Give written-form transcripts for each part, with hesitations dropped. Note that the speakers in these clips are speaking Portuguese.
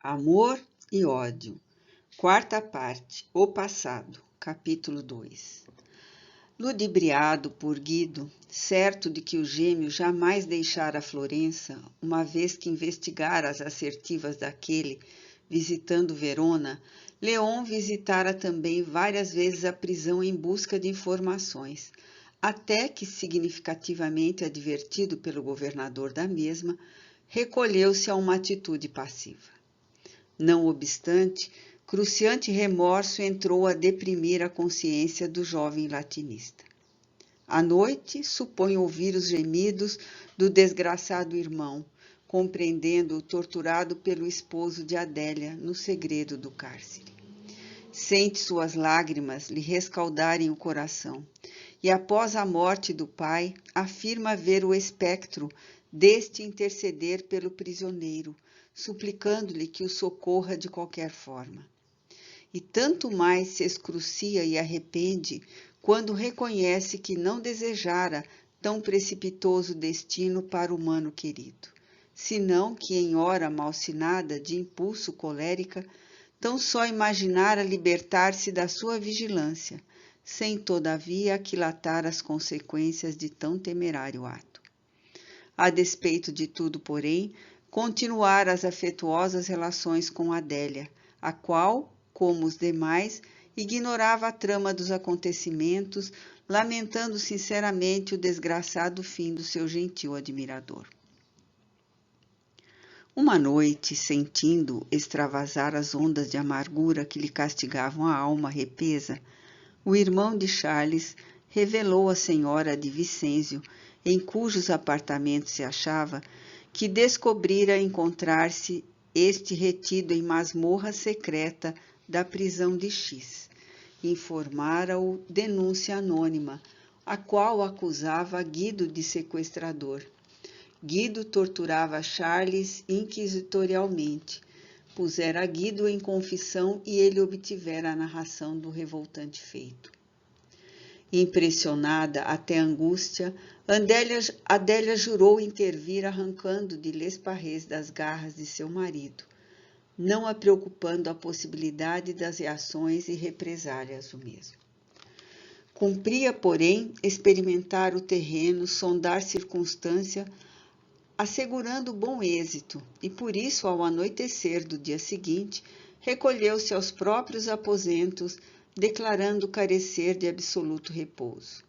Amor e ódio. Quarta parte. O passado. Capítulo 2. Ludibriado por Guido, certo de que o gêmeo jamais deixara Florença, uma vez que investigara as assertivas daquele, visitando Verona, Leon visitara também várias vezes a prisão em busca de informações, até que, significativamente advertido pelo governador da mesma, recolheu-se a uma atitude passiva. Não obstante, cruciante remorso entrou a deprimir a consciência do jovem latinista. À noite, supõe ouvir os gemidos do desgraçado irmão, compreendendo-o torturado pelo esposo de Adélia no segredo do cárcere. Sente suas lágrimas lhe rescaldarem o coração, e após a morte do pai, afirma ver o espectro deste interceder pelo prisioneiro, suplicando-lhe que o socorra de qualquer forma. E tanto mais se excrucia e arrepende quando reconhece que não desejara tão precipitoso destino para o mano querido, senão que em hora malsinada de impulso colérica, tão só imaginara libertar-se da sua vigilância, sem todavia aquilatar as consequências de tão temerário ato. A despeito de tudo, porém, continuar as afetuosas relações com Adélia, a qual, como os demais, ignorava a trama dos acontecimentos, lamentando sinceramente o desgraçado fim do seu gentil admirador. Uma noite, sentindo extravasar as ondas de amargura que lhe castigavam a alma repesa, o irmão de Charles revelou à senhora de Vicêncio, em cujos apartamentos se achava, que descobrira encontrar-se este retido em masmorra secreta da prisão de X. Informara-o denúncia anônima, a qual acusava Guido de sequestrador. Guido torturava Charles inquisitorialmente. Pusera Guido em confissão e ele obtivera a narração do revoltante feito. Impressionada até a angústia, Adélia jurou intervir arrancando de Lesparrez das garras de seu marido, não a preocupando a possibilidade das reações e represálias do mesmo. Cumpria, porém, experimentar o terreno, sondar circunstância, assegurando bom êxito, e por isso, ao anoitecer do dia seguinte, recolheu-se aos próprios aposentos, declarando carecer de absoluto repouso.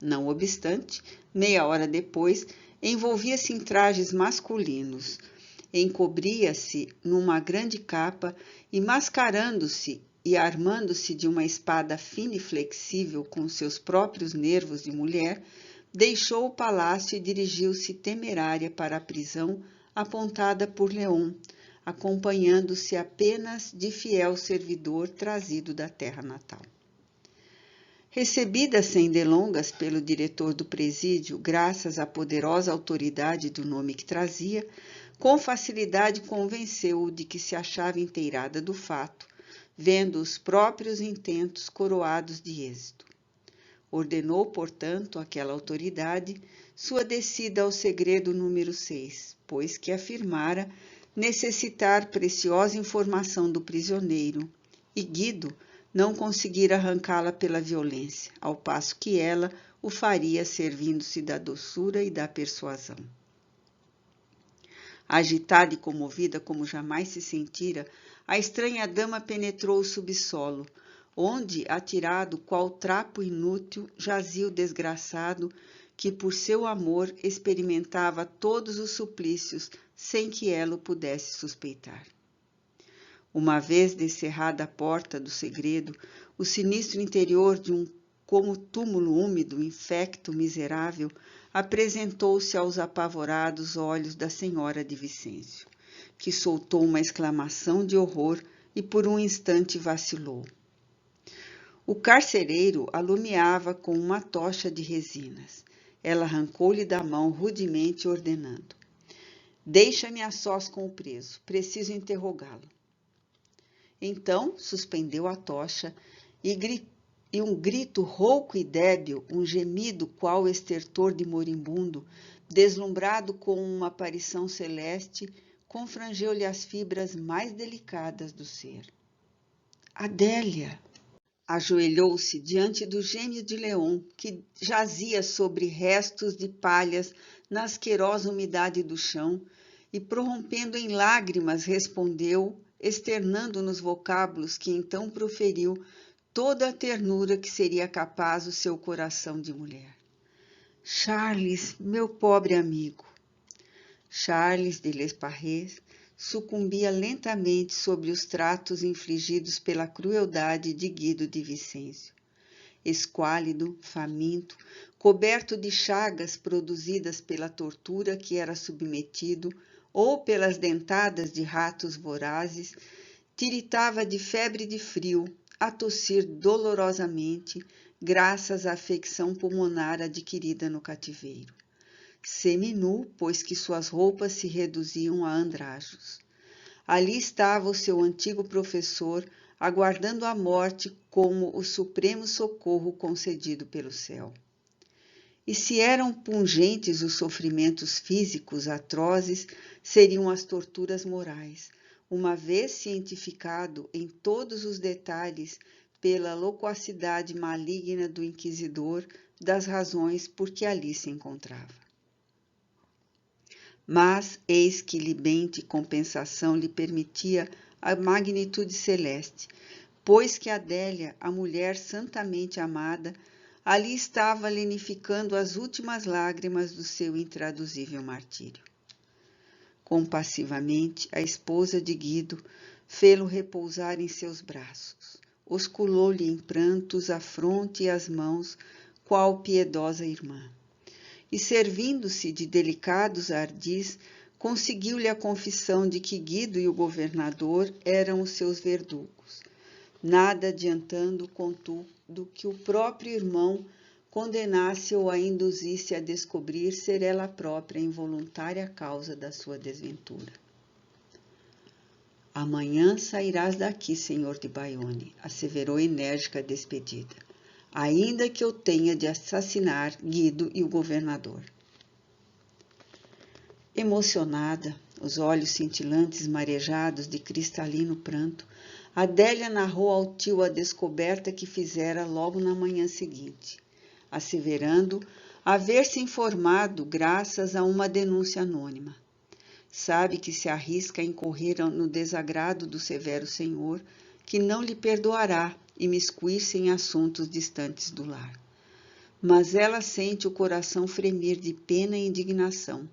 Não obstante, meia hora depois, envolvia-se em trajes masculinos, encobria-se numa grande capa e, mascarando-se e armando-se de uma espada fina e flexível com seus próprios nervos de mulher, deixou o palácio e dirigiu-se temerária para a prisão apontada por Leon, acompanhando-se apenas de fiel servidor trazido da terra natal. Recebida sem delongas pelo diretor do presídio, graças à poderosa autoridade do nome que trazia, com facilidade convenceu-o de que se achava inteirada do fato, vendo os próprios intentos coroados de êxito. Ordenou, portanto, àquela autoridade sua descida ao segredo número 6, pois que afirmara necessitar preciosa informação do prisioneiro, e Guido não conseguira arrancá-la pela violência, ao passo que ela o faria servindo-se da doçura e da persuasão. Agitada e comovida como jamais se sentira, a estranha dama penetrou o subsolo, onde, atirado qual trapo inútil, jazia o desgraçado que, por seu amor, experimentava todos os suplícios sem que ela o pudesse suspeitar. Uma vez descerrada a porta do segredo, o sinistro interior de um como túmulo úmido, infecto, miserável, apresentou-se aos apavorados olhos da senhora de Vicêncio, que soltou uma exclamação de horror e por um instante vacilou. O carcereiro alumiava com uma tocha de resinas. Ela arrancou-lhe da mão rudemente, ordenando: "Deixa-me a sós com o preso, preciso interrogá-lo." Então suspendeu a tocha e um grito rouco e débil, um gemido qual estertor de moribundo, deslumbrado com uma aparição celeste, confrangeu-lhe as fibras mais delicadas do ser. Adélia! Ajoelhou-se diante do gêmeo de Leon, que jazia sobre restos de palhas na asquerosa umidade do chão, e, prorrompendo em lágrimas, respondeu, externando nos vocábulos que então proferiu toda a ternura que seria capaz o seu coração de mulher. Charles, meu pobre amigo. Charles de Lesparres sucumbia lentamente sobre os tratos infligidos pela crueldade de Guido de Vicêncio. Esquálido, faminto, coberto de chagas produzidas pela tortura que era submetido ou pelas dentadas de ratos vorazes, tiritava de febre e de frio, a tossir dolorosamente, graças à afecção pulmonar adquirida no cativeiro. Seminu, pois que suas roupas se reduziam a andrajos. Ali estava o seu antigo professor, aguardando a morte como o supremo socorro concedido pelo céu. E se eram pungentes os sofrimentos físicos atrozes, seriam as torturas morais, uma vez cientificado em todos os detalhes pela loquacidade maligna do inquisidor das razões por que ali se encontrava. Mas eis que libente compensação lhe permitia a magnitude celeste, pois que Adélia, a mulher santamente amada, ali estava lenificando as últimas lágrimas do seu intraduzível martírio. Compassivamente, a esposa de Guido fê-lo repousar em seus braços, osculou-lhe em prantos a fronte e as mãos, qual piedosa irmã. E, servindo-se de delicados ardis, conseguiu-lhe a confissão de que Guido e o governador eram os seus verdugos, nada adiantando, contudo, que o próprio irmão condenasse ou a induzisse a descobrir ser ela própria a involuntária causa da sua desventura. Amanhã sairás daqui, senhor de Bayonne, asseverou enérgica a despedida, ainda que eu tenha de assassinar Guido e o governador. Emocionada, os olhos cintilantes marejados de cristalino pranto, Adélia narrou ao tio a descoberta que fizera logo na manhã seguinte, asseverando haver-se informado graças a uma denúncia anônima. Sabe que se arrisca a incorrer no desagrado do severo senhor, que não lhe perdoará imiscuir-se em assuntos distantes do lar. Mas ela sente o coração fremir de pena e indignação,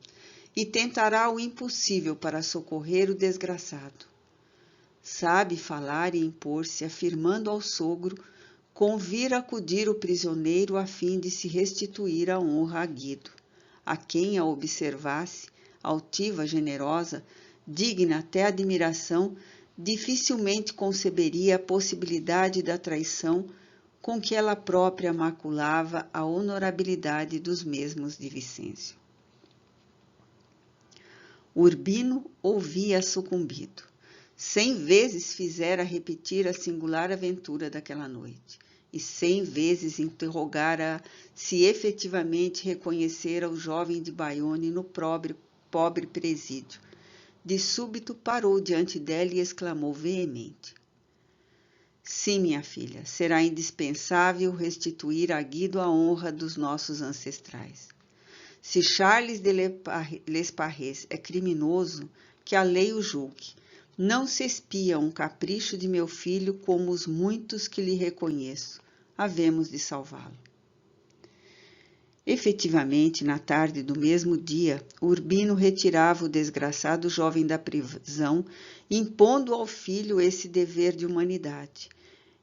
e tentará o impossível para socorrer o desgraçado. Sabe falar e impor-se, afirmando ao sogro convir acudir o prisioneiro a fim de se restituir a honra a Guido, a quem a observasse, altiva, generosa, digna até admiração, dificilmente conceberia a possibilidade da traição com que ela própria maculava a honorabilidade dos mesmos de Vicêncio. Urbino ouvia sucumbido. 100 vezes fizera repetir a singular aventura daquela noite, e 100 vezes interrogara se efetivamente reconhecera o jovem de Bayonne no pobre presídio. De súbito parou diante dela e exclamou veemente: Sim, minha filha, será indispensável restituir a Guido a honra dos nossos ancestrais. Se Charles de Lesparres é criminoso, que a lei o julgue. Não se espia um capricho de meu filho como os muitos que lhe reconheço. Havemos de salvá-lo. Efetivamente, na tarde do mesmo dia, Urbino retirava o desgraçado jovem da prisão, impondo ao filho esse dever de humanidade,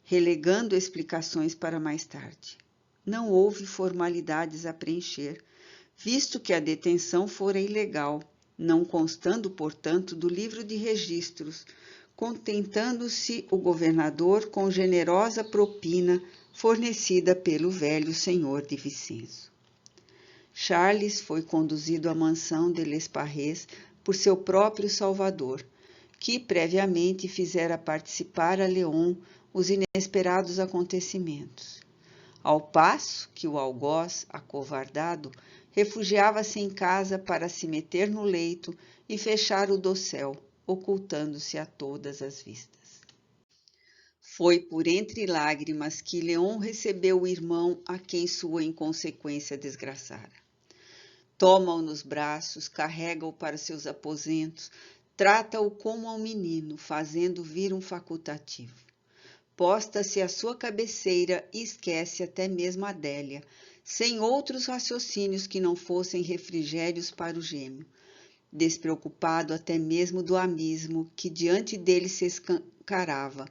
relegando explicações para mais tarde. Não houve formalidades a preencher, visto que a detenção fora ilegal, não constando, portanto, do livro de registros, contentando-se o governador com generosa propina fornecida pelo velho senhor de Vicêncio. Charles foi conduzido à mansão de Lesparres por seu próprio salvador, que previamente fizera participar a Leon os inesperados acontecimentos. Ao passo que o algoz, acovardado, refugiava-se em casa para se meter no leito e fechar o dossel, ocultando-se a todas as vistas. Foi por entre lágrimas que Leon recebeu o irmão a quem sua inconsequência desgraçara. Toma-o nos braços, carrega-o para seus aposentos, trata-o como a um menino, fazendo vir um facultativo. Posta-se à sua cabeceira e esquece até mesmo Adélia, sem outros raciocínios que não fossem refrigérios para o gêmeo, despreocupado até mesmo do abismo que diante dele se escancarava,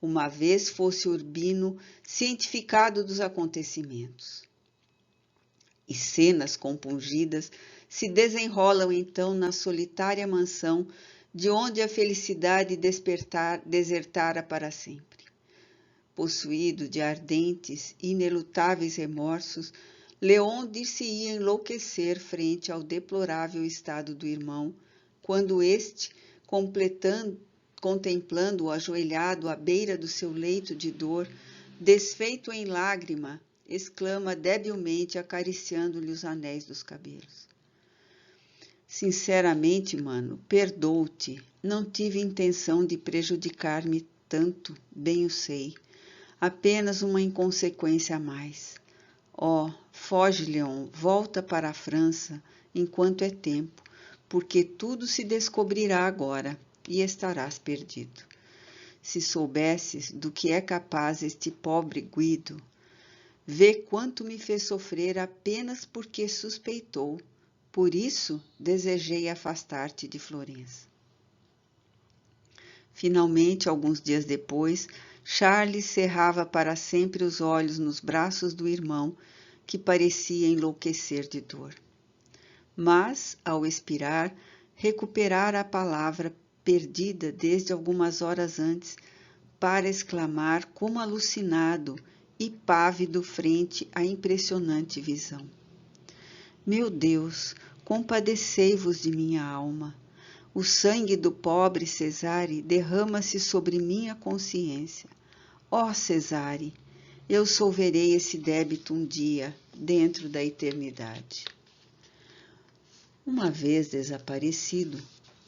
uma vez fosse Urbino cientificado dos acontecimentos. E cenas compungidas se desenrolam então na solitária mansão de onde a felicidade desertara para sempre. Possuído de ardentes e inelutáveis remorsos, Leon dir-se-ia enlouquecer frente ao deplorável estado do irmão, quando este, contemplando-o ajoelhado à beira do seu leito de dor, desfeito em lágrima, exclama debilmente, acariciando-lhe os anéis dos cabelos: Sinceramente, mano, perdoo-te. Não tive intenção de prejudicar-me tanto, bem o sei. Apenas uma inconsequência a mais. Oh, foge, Leon, volta para a França enquanto é tempo, porque tudo se descobrirá agora e estarás perdido. Se soubesses do que é capaz este pobre Guido, vê quanto me fez sofrer apenas porque suspeitou. Por isso desejei afastar-te de Florença. Finalmente, alguns dias depois, Charles cerrava para sempre os olhos nos braços do irmão, que parecia enlouquecer de dor. Mas, ao expirar, recuperara a palavra perdida desde algumas horas antes, para exclamar como alucinado e pávido frente à impressionante visão: Meu Deus, compadecei-vos de minha alma. O sangue do pobre Cesare derrama-se sobre minha consciência. Ó Cesare, eu solverei esse débito um dia, dentro da eternidade. Uma vez desaparecido,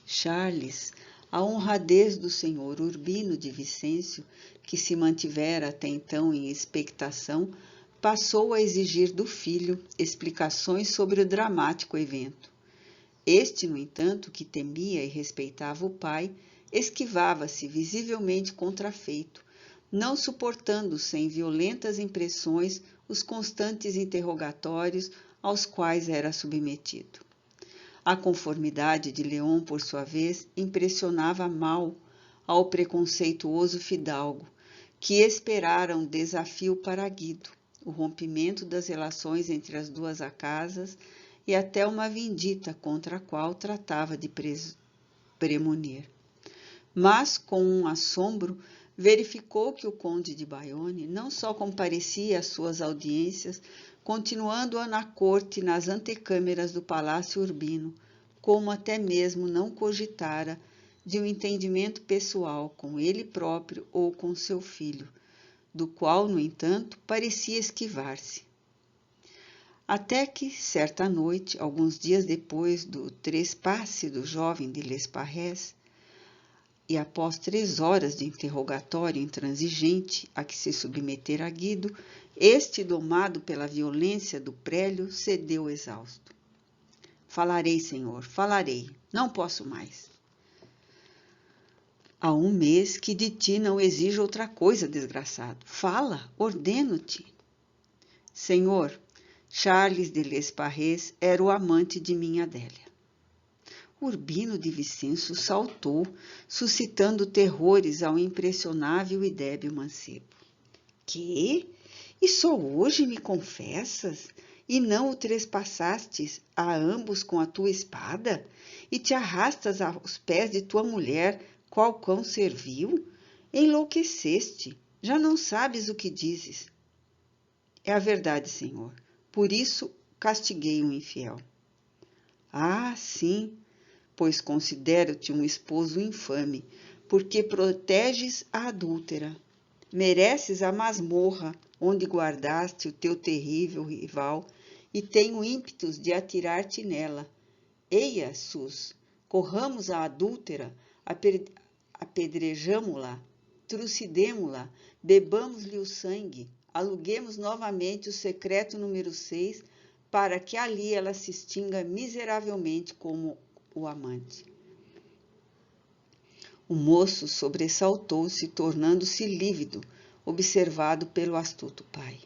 Charles, a honradez do senhor Urbino de Vicêncio, que se mantivera até então em expectação, passou a exigir do filho explicações sobre o dramático evento. Este, no entanto, que temia e respeitava o pai, esquivava-se visivelmente contrafeito, não suportando sem violentas impressões os constantes interrogatórios aos quais era submetido. A conformidade de Leon, por sua vez, impressionava mal ao preconceituoso fidalgo, que esperara um desafio para Guido, o rompimento das relações entre as duas casas e até uma vindita contra a qual tratava de premunir. Mas, com um assombro, verificou que o conde de Bayonne não só comparecia às suas audiências, continuando na corte nas antecâmeras do Palácio Urbino, como até mesmo não cogitara de um entendimento pessoal com ele próprio ou com seu filho, do qual, no entanto, parecia esquivar-se. Até que, certa noite, alguns dias depois do trespasse do jovem de Lesparrés, e após 3 horas de interrogatório intransigente a que se submetera Guido, este, domado pela violência do prélio, cedeu exausto. Falarei, senhor, falarei, não posso mais. Há 1 mês que de ti não exijo outra coisa, desgraçado. Fala, ordeno-te. Senhor, Charles de Lesparrés era o amante de minha Adélia. Urbino de Vicêncio saltou, suscitando terrores ao impressionável e débil mancebo. Que? E só hoje me confessas? E não o trespassastes a ambos com a tua espada? E te arrastas aos pés de tua mulher, qual cão servil? Enlouqueceste, já não sabes o que dizes. É a verdade, senhor. Por isso castiguei um infiel. Ah, sim, pois considero-te um esposo infame, porque proteges a adúltera. Mereces a masmorra onde guardaste o teu terrível rival e tenho ímpetos de atirar-te nela. Eia, Sus, corramos à adúltera, apedrejamo-la, trucidemo-la, bebamos-lhe o sangue, aluguemos novamente o secreto número 6, para que ali ela se extinga miseravelmente como o amante. O moço sobressaltou-se, tornando-se lívido, observado pelo astuto pai.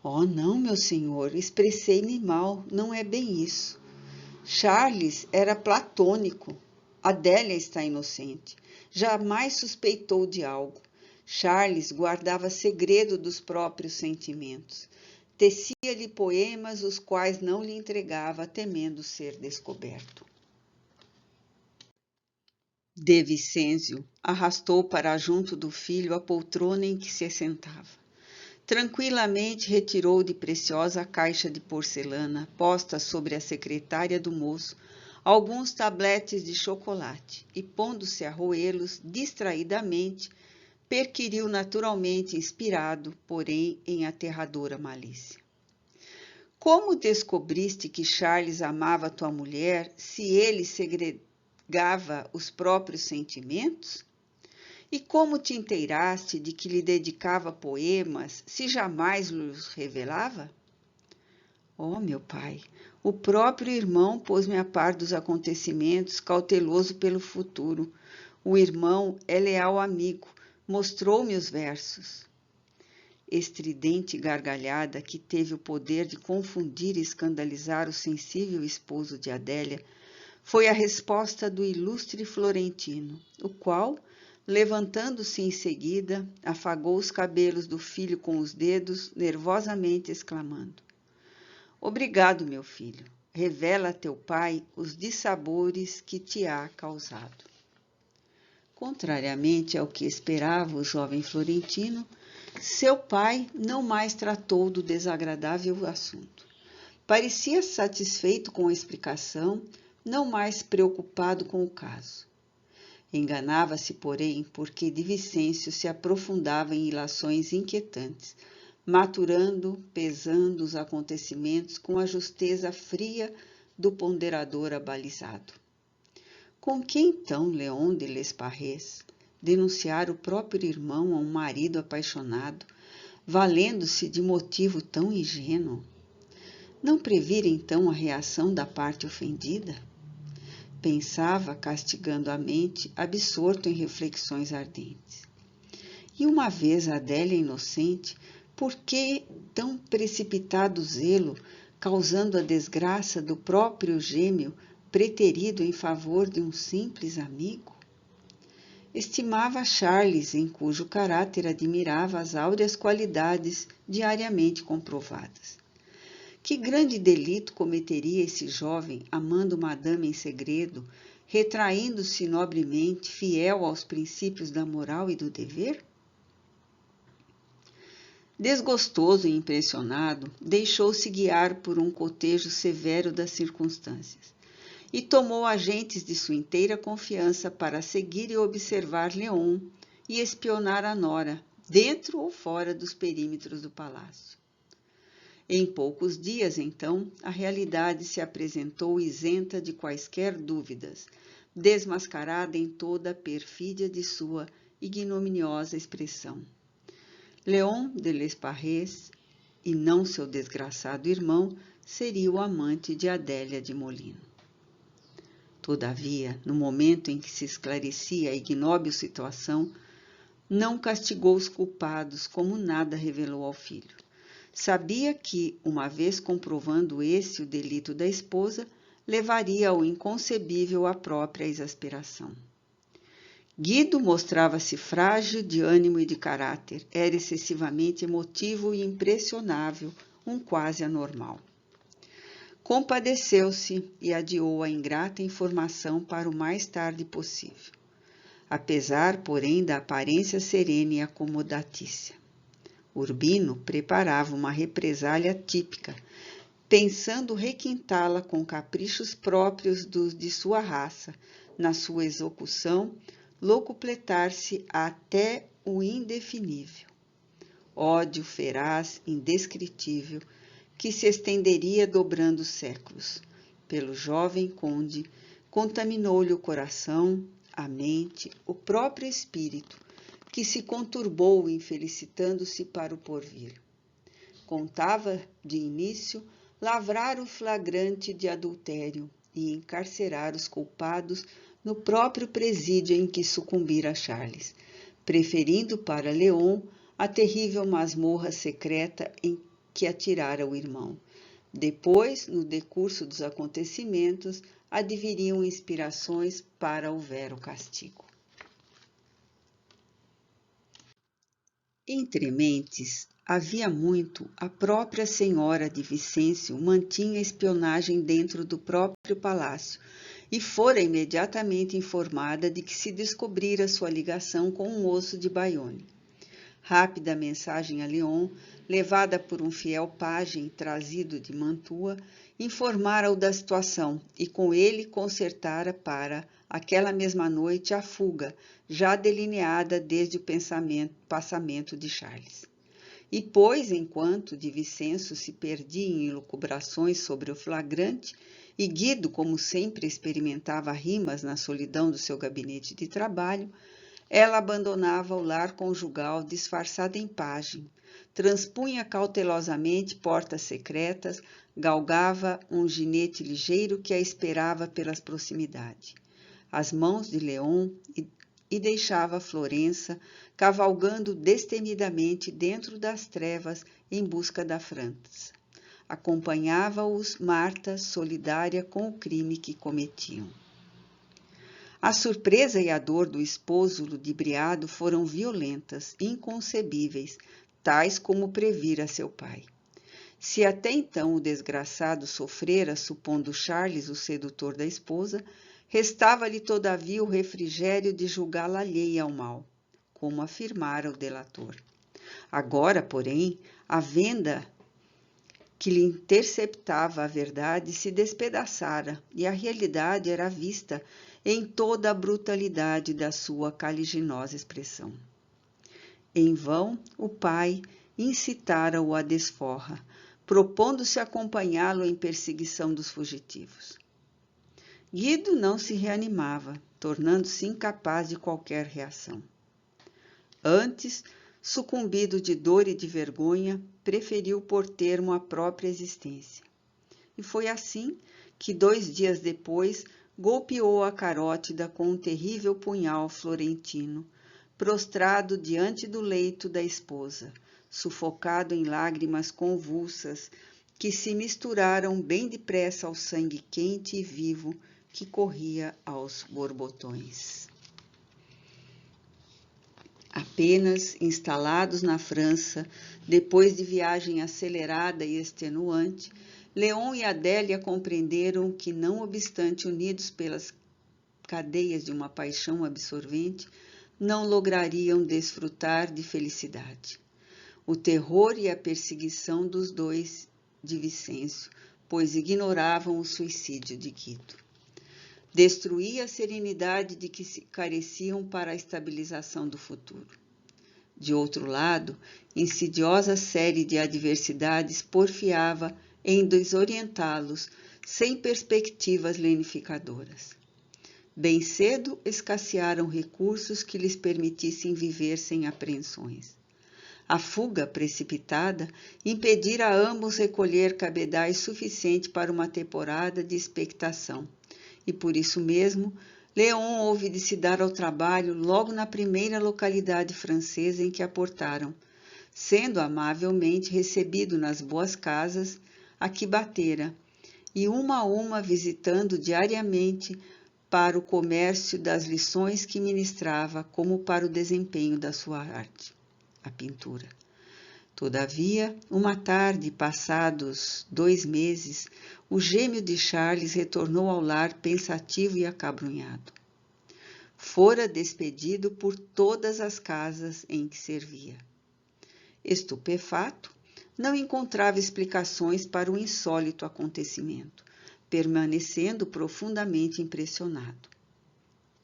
Oh, não, meu senhor, expressei-me mal, não é bem isso. Charles era platônico. Adélia está inocente. Jamais suspeitou de algo. Charles guardava segredo dos próprios sentimentos. Tecia-lhe poemas, os quais não lhe entregava, temendo ser descoberto. De Vicêncio arrastou para junto do filho a poltrona em que se assentava. Tranquilamente retirou de preciosa caixa de porcelana, posta sobre a secretária do moço, alguns tabletes de chocolate e, pondo-se a roê-los distraidamente, perquiriu naturalmente inspirado, porém em aterradora malícia. Como descobriste que Charles amava tua mulher, se ele segregava os próprios sentimentos? E como te inteiraste de que lhe dedicava poemas, se jamais os revelava? Oh, meu pai, o próprio irmão pôs-me a par dos acontecimentos, cauteloso pelo futuro. O irmão é leal amigo, mostrou-me os versos. Estridente gargalhada, que teve o poder de confundir e escandalizar o sensível esposo de Adélia, foi a resposta do ilustre florentino, o qual, levantando-se em seguida, afagou os cabelos do filho com os dedos, nervosamente exclamando: Obrigado, meu filho. Revela a teu pai os dissabores que te há causado. Contrariamente ao que esperava o jovem florentino, seu pai não mais tratou do desagradável assunto. Parecia satisfeito com a explicação, não mais preocupado com o caso. Enganava-se, porém, porque de Vicêncio se aprofundava em ilações inquietantes, maturando, pesando os acontecimentos com a justeza fria do ponderador abalizado. Com que então Léon de Lesparres denunciar o próprio irmão a um marido apaixonado, valendo-se de motivo tão ingênuo? Não previra então a reação da parte ofendida? Pensava, castigando a mente, absorto em reflexões ardentes. E uma vez Adélia inocente, por que tão precipitado zelo, causando a desgraça do próprio gêmeo, preterido em favor de um simples amigo? Estimava Charles, em cujo caráter admirava as áureas qualidades diariamente comprovadas. Que grande delito cometeria esse jovem, amando Madame em segredo, retraindo-se nobremente, fiel aos princípios da moral e do dever? Desgostoso e impressionado, deixou-se guiar por um cotejo severo das circunstâncias e tomou agentes de sua inteira confiança para seguir e observar Léon e espionar a nora, dentro ou fora dos perímetros do palácio. Em poucos dias, então, a realidade se apresentou isenta de quaisquer dúvidas, desmascarada em toda a perfídia de sua ignominiosa expressão. Léon de Lesparres, e não seu desgraçado irmão, seria o amante de Adélia de Molino. Todavia, no momento em que se esclarecia a ignóbil situação, não castigou os culpados como nada revelou ao filho. Sabia que, uma vez comprovando esse o delito da esposa, levaria ao inconcebível a própria exasperação. Guido mostrava-se frágil de ânimo e de caráter, era excessivamente emotivo e impressionável, um quase anormal. Compadeceu-se e adiou a ingrata informação para o mais tarde possível, apesar, porém, da aparência serena e acomodatícia. Urbino preparava uma represália típica, pensando requintá-la com caprichos próprios dos de sua raça, na sua execução, locupletar-se até o indefinível. Ódio feraz, indescritível, que se estenderia dobrando os séculos. Pelo jovem conde, contaminou-lhe o coração, a mente, o próprio espírito, que se conturbou infelicitando-se para o porvir. Contava, de início, lavrar o flagrante de adultério e encarcerar os culpados no próprio presídio em que sucumbira Charles, preferindo para Léon a terrível masmorra secreta em que atirara o irmão. Depois, no decurso dos acontecimentos, adviriam inspirações para o vero castigo. Entre mentes, havia muito, a própria senhora de Vicêncio mantinha espionagem dentro do próprio palácio e fora imediatamente informada de que se descobrira sua ligação com um moço de Bayonne. Rápida mensagem a Léon, levada por um fiel pajem trazido de Mantua, informara-o da situação e com ele concertara para aquela mesma noite a fuga, já delineada desde o passamento de Charles. E pois, enquanto de Vicêncio se perdia em elucubrações sobre o flagrante, e Guido, como sempre, experimentava rimas na solidão do seu gabinete de trabalho, ela abandonava o lar conjugal disfarçada em pajem, transpunha cautelosamente portas secretas, galgava um ginete ligeiro que a esperava pelas proximidades, as mãos de Léon e deixava Florença cavalgando destemidamente dentro das trevas em busca da França. Acompanhava-os Marta, solidária com o crime que cometiam. A surpresa e a dor do esposo ludibriado foram violentas, inconcebíveis, tais como previra seu pai. Se até então o desgraçado sofrera, supondo Charles o sedutor da esposa, restava-lhe todavia o refrigério de julgá-la alheia ao mal, como afirmara o delator. Agora, porém, a venda que lhe interceptava a verdade se despedaçara e a realidade era vista em toda a brutalidade da sua caliginosa expressão. Em vão, o pai incitara-o à desforra, propondo-se acompanhá-lo em perseguição dos fugitivos. Guido não se reanimava, tornando-se incapaz de qualquer reação. Antes, sucumbido de dor e de vergonha, preferiu pôr termo à própria existência. E foi assim que, 2 dias depois, golpeou a carótida com um terrível punhal florentino, prostrado diante do leito da esposa, sufocado em lágrimas convulsas que se misturaram bem depressa ao sangue quente e vivo que corria aos borbotões. Apenas instalados na França, depois de viagem acelerada e extenuante, Léon e Adélia compreenderam que, não obstante unidos pelas cadeias de uma paixão absorvente, não lograriam desfrutar de felicidade. O terror e a perseguição dos dois de Vicêncio, pois ignoravam o suicídio de Guido. Destruía a serenidade de que se careciam para a estabilização do futuro. De outro lado, insidiosa série de adversidades porfiava em desorientá-los sem perspectivas lenificadoras. Bem cedo escassearam recursos que lhes permitissem viver sem apreensões. A fuga precipitada impedira a ambos recolher cabedais suficiente para uma temporada de expectação, e por isso mesmo, Léon houve de se dar ao trabalho logo na primeira localidade francesa em que aportaram, sendo amavelmente recebido nas boas casas a que batera, e uma a uma visitando diariamente para o comércio das lições que ministrava como para o desempenho da sua arte, a pintura. Todavia, uma tarde, passados 2 meses, o gêmeo de Charles retornou ao lar pensativo e acabrunhado. Fora despedido por todas as casas em que servia. Estupefato, não encontrava explicações para o insólito acontecimento, permanecendo profundamente impressionado.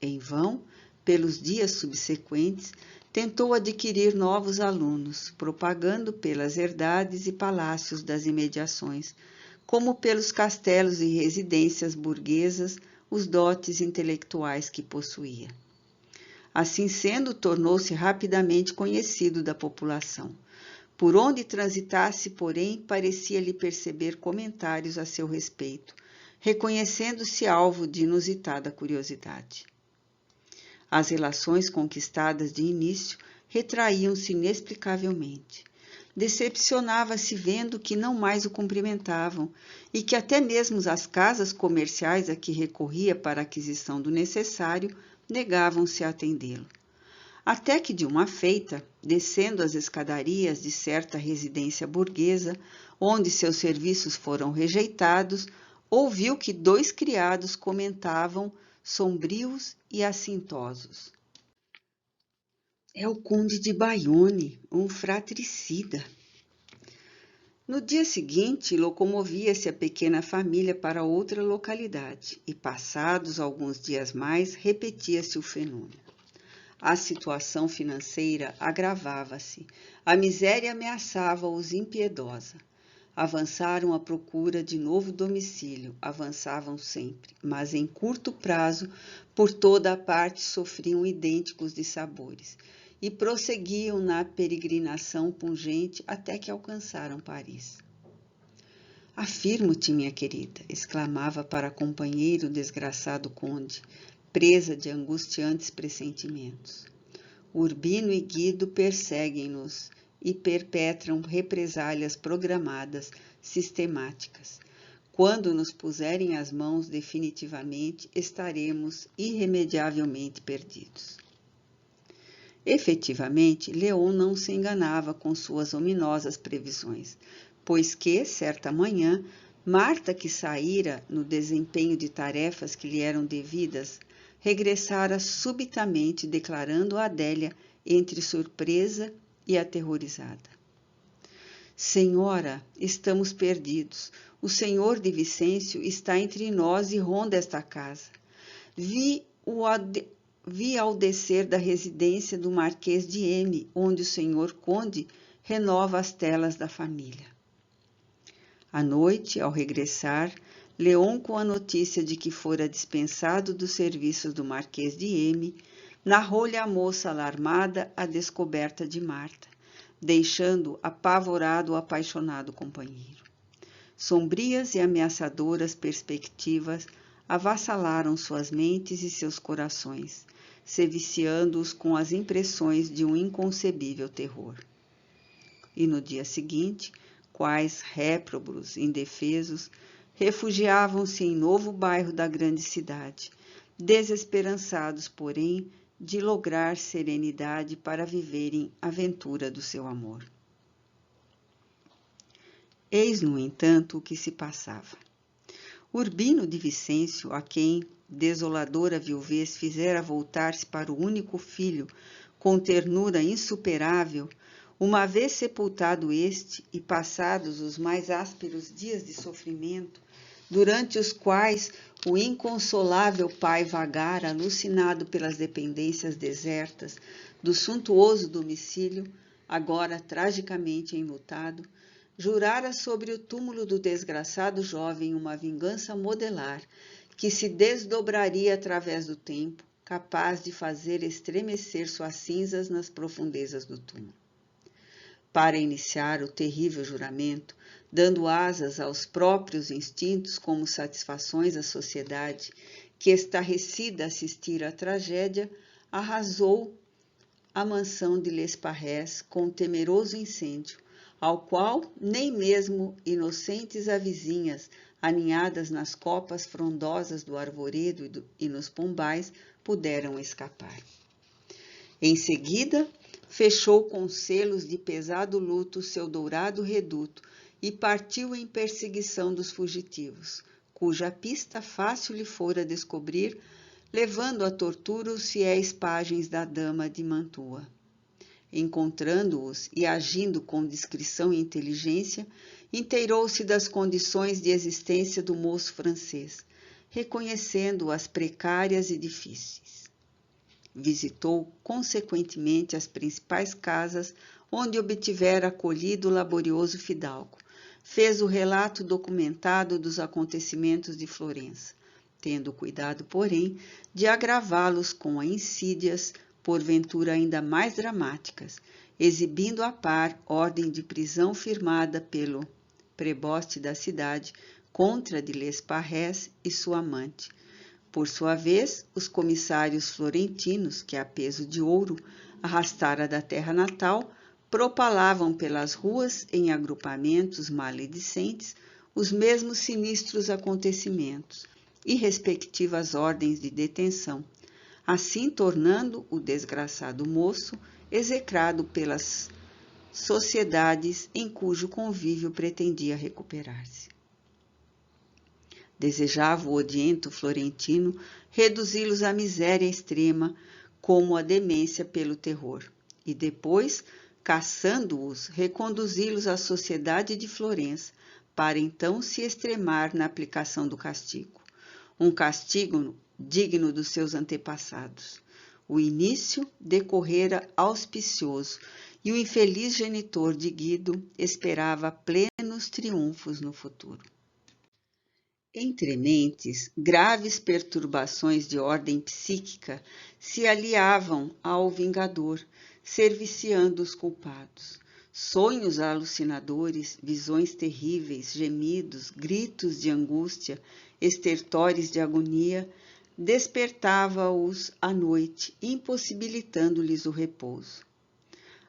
Em vão, pelos dias subsequentes, tentou adquirir novos alunos, propagando pelas herdades e palácios das imediações, como pelos castelos e residências burguesas, os dotes intelectuais que possuía. Assim sendo, tornou-se rapidamente conhecido da população. Por onde transitasse, porém, parecia-lhe perceber comentários a seu respeito, reconhecendo-se alvo de inusitada curiosidade. As relações conquistadas de início retraíam-se inexplicavelmente. Decepcionava-se vendo que não mais o cumprimentavam e que até mesmo as casas comerciais a que recorria para a aquisição do necessário negavam-se a atendê-lo. Até que de uma feita, descendo as escadarias de certa residência burguesa, onde seus serviços foram rejeitados, ouviu que 2 criados comentavam, sombrios e assintosos: "É o conde de Bayonne, um fratricida." No dia seguinte, locomovia-se a pequena família para outra localidade e, passados alguns dias mais, repetia-se o fenômeno. A situação financeira agravava-se, a miséria ameaçava-os impiedosa. Avançaram à procura de novo domicílio, avançavam sempre, mas em curto prazo, por toda a parte sofriam idênticos dissabores, e prosseguiam na peregrinação pungente até que alcançaram Paris. "Afirmo-te, minha querida", exclamava para companheiro o desgraçado conde, presa de angustiantes pressentimentos. "Urbino e Guido perseguem-nos e perpetram represálias programadas, sistemáticas. Quando nos puserem as mãos definitivamente, estaremos irremediavelmente perdidos." Efetivamente, Leon não se enganava com suas ominosas previsões, pois que, certa manhã, Marta, que saíra no desempenho de tarefas que lhe eram devidas, regressara subitamente, declarando a Adélia entre surpresa e aterrorizada: "Senhora, estamos perdidos. O senhor de Vicêncio está entre nós e ronda esta casa. Vi ao descer da residência do Marquês de M, onde o senhor conde renova as telas da família." À noite, ao regressar, Leon, com a notícia de que fora dispensado dos serviços do Marquês de M, narrou-lhe à moça alarmada a descoberta de Marta, deixando apavorado o apaixonado companheiro. Sombrias e ameaçadoras perspectivas avassalaram suas mentes e seus corações, se viciando-os com as impressões de um inconcebível terror. E no dia seguinte, quais réprobos, indefesos, refugiavam-se em novo bairro da grande cidade, desesperançados, porém, de lograr serenidade para viverem a aventura do seu amor. Eis, no entanto, o que se passava. Urbino de Vicêncio, a quem desoladora viuvez fizera voltar-se para o único filho com ternura insuperável, uma vez sepultado este e passados os mais ásperos dias de sofrimento, durante os quais o inconsolável pai vagara alucinado pelas dependências desertas do suntuoso domicílio, agora tragicamente enlutado, jurara sobre o túmulo do desgraçado jovem uma vingança modelar que se desdobraria através do tempo, capaz de fazer estremecer suas cinzas nas profundezas do túmulo. Para iniciar o terrível juramento, dando asas aos próprios instintos como satisfações à sociedade, que, estarrecida a assistir à tragédia, arrasou a mansão de Lesparrés com temeroso incêndio, ao qual nem mesmo inocentes avizinhas, aninhadas nas copas frondosas do arvoredo e nos pombais, puderam escapar. Em seguida, fechou com selos de pesado luto seu dourado reduto e partiu em perseguição dos fugitivos, cuja pista fácil lhe fora descobrir, levando à tortura os fiéis pajens da dama de Mantua. Encontrando-os e agindo com discrição e inteligência, inteirou-se das condições de existência do moço francês, reconhecendo-as precárias e difíceis. visitou consequentemente as principais casas onde obtivera acolhido o laborioso fidalgo. Fez o relato documentado dos acontecimentos de Florença, tendo cuidado, porém, de agravá-los com insídias, porventura ainda mais dramáticas, exibindo a par ordem de prisão firmada pelo preboste da cidade contra de Lesparrés e sua amante. Por sua vez, os comissários florentinos, que a peso de ouro arrastara da terra natal, propalavam pelas ruas, em agrupamentos maledicentes, os mesmos sinistros acontecimentos e respectivas ordens de detenção, assim tornando o desgraçado moço execrado pelas sociedades em cujo convívio pretendia recuperar-se. Desejava o odiento florentino reduzi-los à miséria extrema, como a demência pelo terror, e depois, caçando-os, reconduzi-los à sociedade de Florença, para então se extremar na aplicação do castigo. Um castigo digno dos seus antepassados. O início decorrera auspicioso, e o infeliz genitor de Guido esperava plenos triunfos no futuro. Entre mentes, graves perturbações de ordem psíquica se aliavam ao vingador, serviciando os culpados. Sonhos alucinadores, visões terríveis, gemidos, gritos de angústia, estertores de agonia, despertava-os à noite, impossibilitando-lhes o repouso.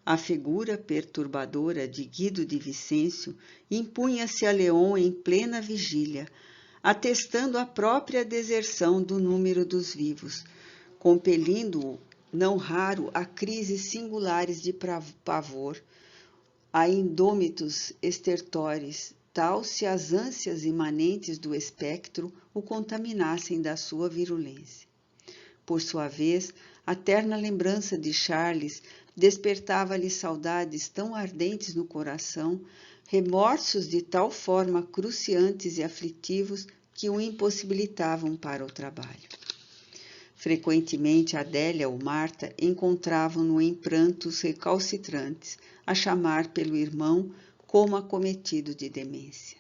A figura perturbadora de Guido de Vicêncio impunha-se a Leon em plena vigília, atestando a própria deserção do número dos vivos, compelindo-o, não raro, a crises singulares de pavor, a indômitos estertores, tal se as ânsias imanentes do espectro o contaminassem da sua virulência. Por sua vez, a terna lembrança de Charles despertava-lhe saudades tão ardentes no coração, remorsos de tal forma cruciantes e aflitivos que o impossibilitavam para o trabalho. Frequentemente Adélia ou Marta encontravam-no em prantos recalcitrantes, a chamar pelo irmão como acometido de demência.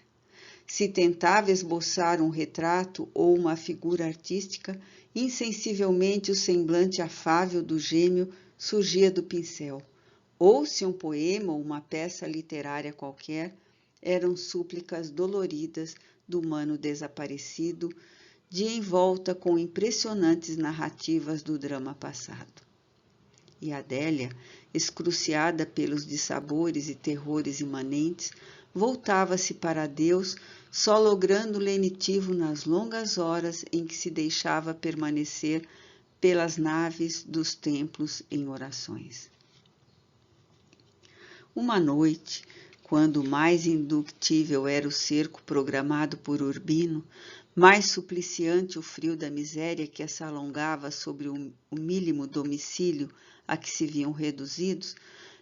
Se tentava esboçar um retrato ou uma figura artística, insensivelmente o semblante afável do gêmeo surgia do pincel, ou se um poema ou uma peça literária qualquer, eram súplicas doloridas do humano desaparecido, de envolta com impressionantes narrativas do drama passado. E Adélia, excruciada pelos dissabores e terrores imanentes, voltava-se para Deus, só logrando lenitivo nas longas horas em que se deixava permanecer pelas naves dos templos em orações. Uma noite, quando mais inductível era o cerco programado por Urbino, mais supliciante o frio da miséria que se alongava sobre o humílimo domicílio a que se viam reduzidos,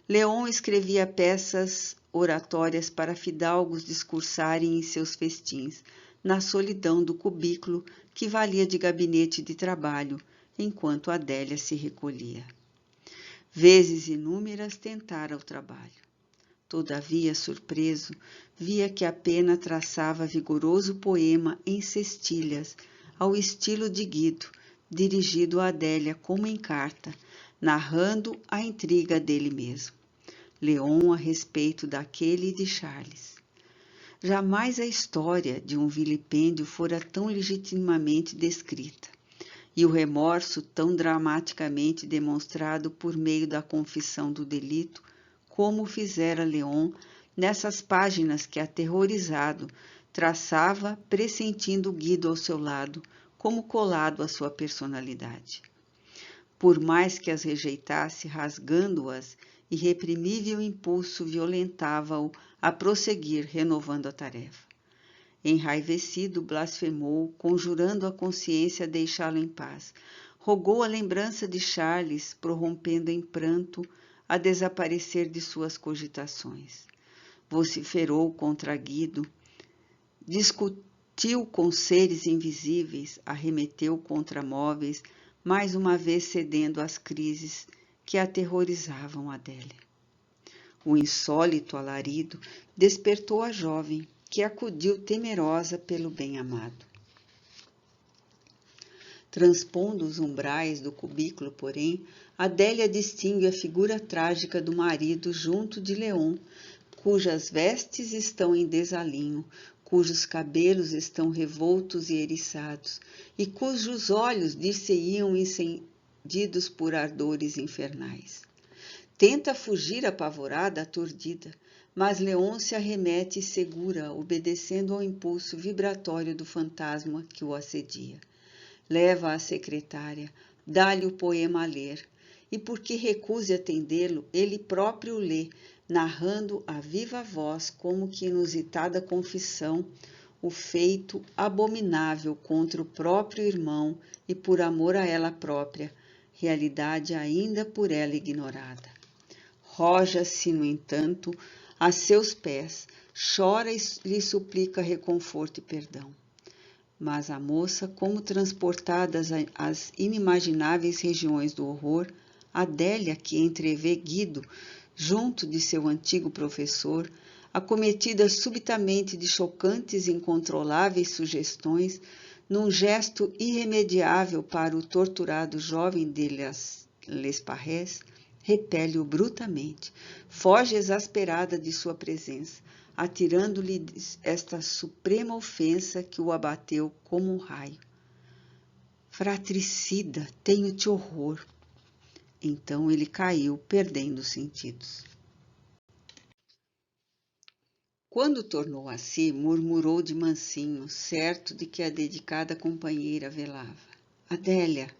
Leon escrevia peças oratórias para fidalgos discursarem em seus festins, na solidão do cubículo que valia de gabinete de trabalho, enquanto Adélia se recolhia. Vezes inúmeras tentara o trabalho. Todavia, surpreso, via que a pena traçava vigoroso poema em cestilhas, ao estilo de Guido, dirigido a Adélia como em carta, narrando a intriga dele mesmo. Leon a respeito daquele e de Charles. Jamais a história de um vilipêndio fora tão legitimamente descrita, e o remorso tão dramaticamente demonstrado por meio da confissão do delito, como fizera Leon nessas páginas que, aterrorizado, traçava, pressentindo Guido ao seu lado, como colado à sua personalidade. Por mais que as rejeitasse, rasgando-as, irreprimível impulso violentava-o a prosseguir, renovando a tarefa. Enraivecido, blasfemou, conjurando a consciência a deixá-lo em paz. Rogou a lembrança de Charles, prorrompendo em pranto, a desaparecer de suas cogitações. Vociferou contra Guido, discutiu com seres invisíveis, arremeteu contra móveis, mais uma vez cedendo às crises que aterrorizavam Adélia. O insólito alarido despertou a jovem, que acudiu temerosa pelo bem-amado. Transpondo os umbrais do cubículo, porém, Adélia distingue a figura trágica do marido junto de Leon, cujas vestes estão em desalinho, cujos cabelos estão revoltos e eriçados, e cujos olhos dir-se-iam incendidos por ardores infernais. Tenta fugir apavorada, aturdida, mas Leon se arremete e segura, obedecendo ao impulso vibratório do fantasma que o assedia. Leva à secretária, dá-lhe o poema a ler, e porque recuse atendê-lo, ele próprio lê, narrando a viva voz, como que inusitada confissão, o feito abominável contra o próprio irmão e por amor a ela própria, realidade ainda por ela ignorada. Roja-se, no entanto, a seus pés, chora e lhe suplica reconforto e perdão. Mas a moça, como transportada às inimagináveis regiões do horror, Adélia, que entrevê Guido junto de seu antigo professor, acometida subitamente de chocantes e incontroláveis sugestões, num gesto irremediável para o torturado jovem de Lesparrés, repele-o brutamente, foge exasperada de sua presença, atirando-lhe esta suprema ofensa que o abateu como um raio. Fratricida, tenho-te horror. Então ele caiu, perdendo os sentidos. Quando tornou a si, murmurou de mansinho, certo de que a dedicada companheira velava. Adélia.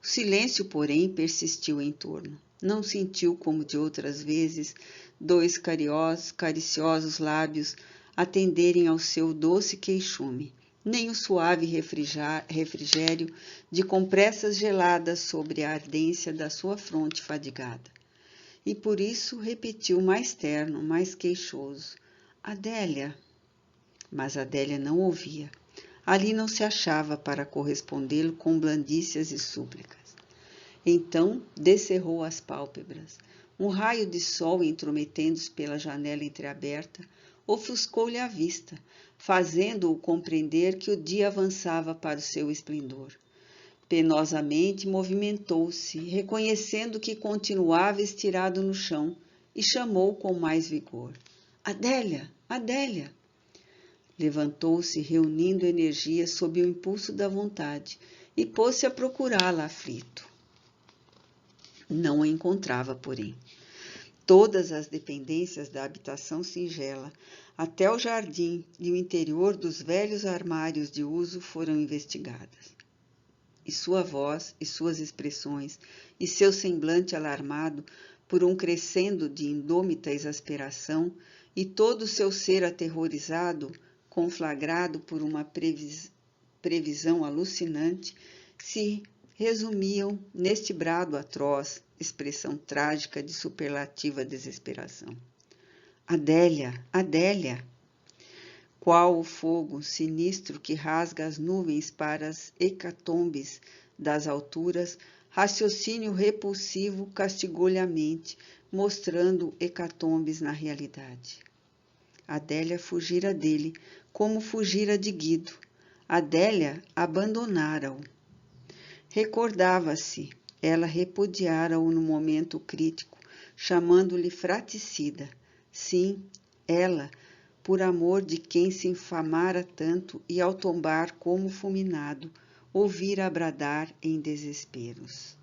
O silêncio, porém, persistiu em torno. Não sentiu, como de outras vezes, dois cariciosos lábios atenderem ao seu doce queixume, nem o suave refrigério de compressas geladas sobre a ardência da sua fronte fadigada. E por isso repetiu mais terno, mais queixoso: Adélia. Mas Adélia não ouvia. Ali não se achava para correspondê-lo com blandícias e súplicas. Então descerrou as pálpebras. Um raio de sol, intrometendo-se pela janela entreaberta, ofuscou-lhe a vista, fazendo-o compreender que o dia avançava para o seu esplendor. Penosamente movimentou-se, reconhecendo que continuava estirado no chão, e chamou com mais vigor: Adélia! Adélia! Levantou-se, reunindo energia sob o impulso da vontade, e pôs-se a procurá-la aflito. Não a encontrava, porém. Todas as dependências da habitação singela, até o jardim e o interior dos velhos armários de uso foram investigadas. E sua voz, e suas expressões, e seu semblante alarmado por um crescendo de indômita exasperação, e todo o seu ser aterrorizado, conflagrado por uma previsão alucinante, se resumiam neste brado atroz, expressão trágica de superlativa desesperação. Adélia! Adélia! Qual o fogo sinistro que rasga as nuvens para as hecatombes das alturas, raciocínio repulsivo castigou-lhe a mente, mostrando hecatombes na realidade. Adélia fugira dele, como fugira de Guido. Adélia abandonara-o. Recordava-se, ela repudiara-o no momento crítico, chamando-lhe fraticida. Sim, ela, por amor de quem se infamara tanto e ao tombar como fulminado, ouvira bradar em desesperos.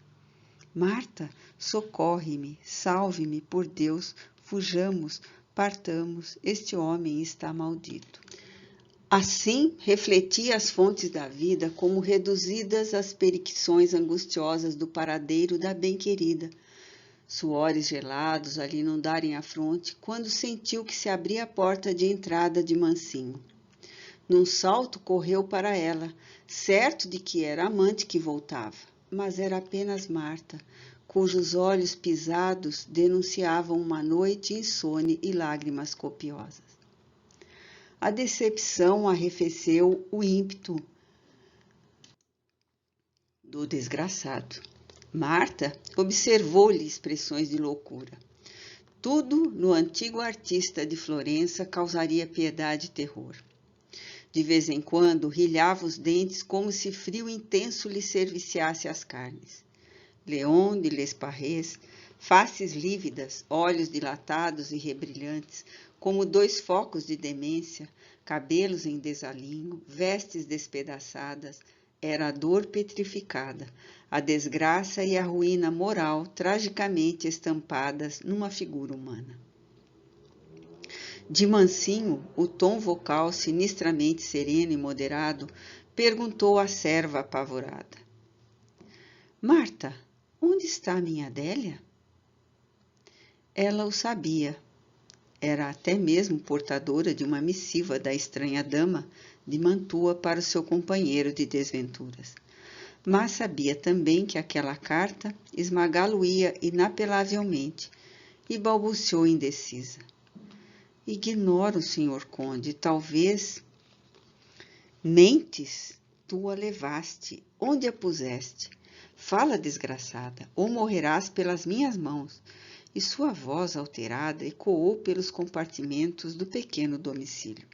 Marta, socorre-me, salve-me, por Deus, fujamos, partamos, este homem está maldito. Assim, refletia as fontes da vida como reduzidas às pericções angustiosas do paradeiro da bem-querida. Suores gelados a lhe inundarem a fronte, quando sentiu que se abria a porta de entrada de mansinho. Num salto correu para ela, certo de que era a amante que voltava, mas era apenas Marta, cujos olhos pisados denunciavam uma noite insone e lágrimas copiosas. A decepção arrefeceu o ímpeto do desgraçado. Marta observou-lhe expressões de loucura. Tudo no antigo artista de Florença causaria piedade e terror. De vez em quando, rilhava os dentes como se frio intenso lhe serviciasse as carnes. Léon de Lesparres, faces lívidas, olhos dilatados e rebrilhantes, como dois focos de demência, cabelos em desalinho, vestes despedaçadas, era a dor petrificada, a desgraça e a ruína moral tragicamente estampadas numa figura humana. De mansinho, o tom vocal sinistramente sereno e moderado, perguntou à serva apavorada: Marta, onde está minha Adélia? Ela o sabia. Era até mesmo portadora de uma missiva da estranha dama de Mantua para o seu companheiro de desventuras. Mas sabia também que aquela carta esmagá-lo-ia inapelavelmente e balbuciou indecisa. Ignoro, senhor conde, talvez... Mentes? Tu a levaste. Onde a puseste? Fala, desgraçada, ou morrerás pelas minhas mãos. E sua voz alterada ecoou pelos compartimentos do pequeno domicílio.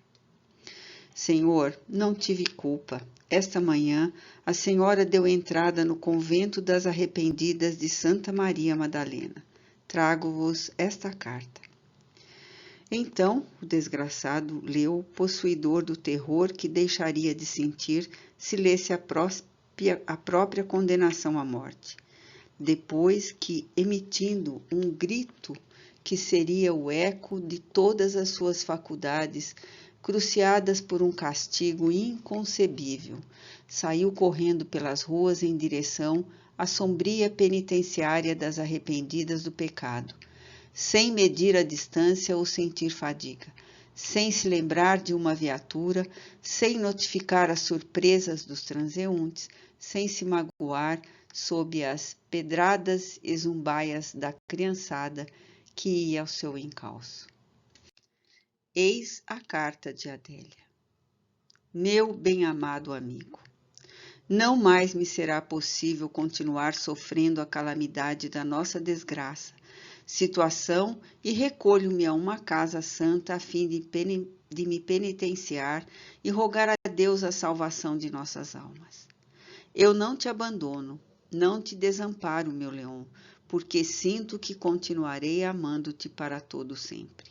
Senhor, não tive culpa. Esta manhã a senhora deu entrada no convento das arrependidas de Santa Maria Madalena. Trago-vos esta carta. Então o desgraçado leu, possuidor do terror que deixaria de sentir se lesse a própria condenação à morte. Depois que, emitindo um grito que seria o eco de todas as suas faculdades, cruciadas por um castigo inconcebível, saiu correndo pelas ruas em direção à sombria penitenciária das arrependidas do pecado, sem medir a distância ou sentir fadiga, sem se lembrar de uma viatura, sem notificar as surpresas dos transeuntes, sem se magoar sob as pedradas e zumbaias da criançada que ia ao seu encalço. Eis a carta de Adélia. Meu bem-amado amigo, não mais me será possível continuar sofrendo a calamidade da nossa desgraça, situação, e recolho-me a uma casa santa a fim de me penitenciar e rogar a Deus a salvação de nossas almas. Eu não te abandono, não te desamparo, meu Leão, porque sinto que continuarei amando-te para todo sempre.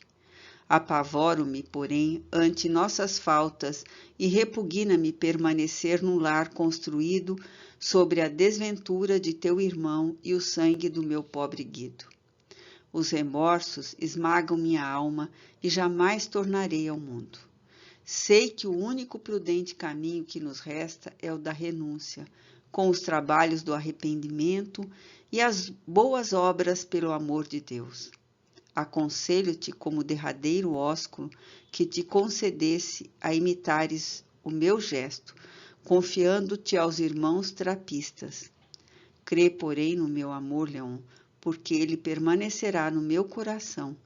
Apavoro-me, porém, ante nossas faltas e repugna-me permanecer num lar construído sobre a desventura de teu irmão e o sangue do meu pobre Guido. Os remorsos esmagam minha alma e jamais tornarei ao mundo. Sei que o único prudente caminho que nos resta é o da renúncia, com os trabalhos do arrependimento e as boas obras pelo amor de Deus. Aconselho-te como derradeiro ósculo que te concedesse a imitares o meu gesto, confiando-te aos irmãos trapistas. Crê, porém, no meu amor, Leão, porque ele permanecerá no meu coração,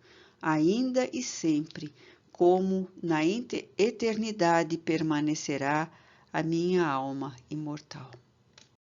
ainda e sempre, como na eternidade permanecerá a minha alma imortal.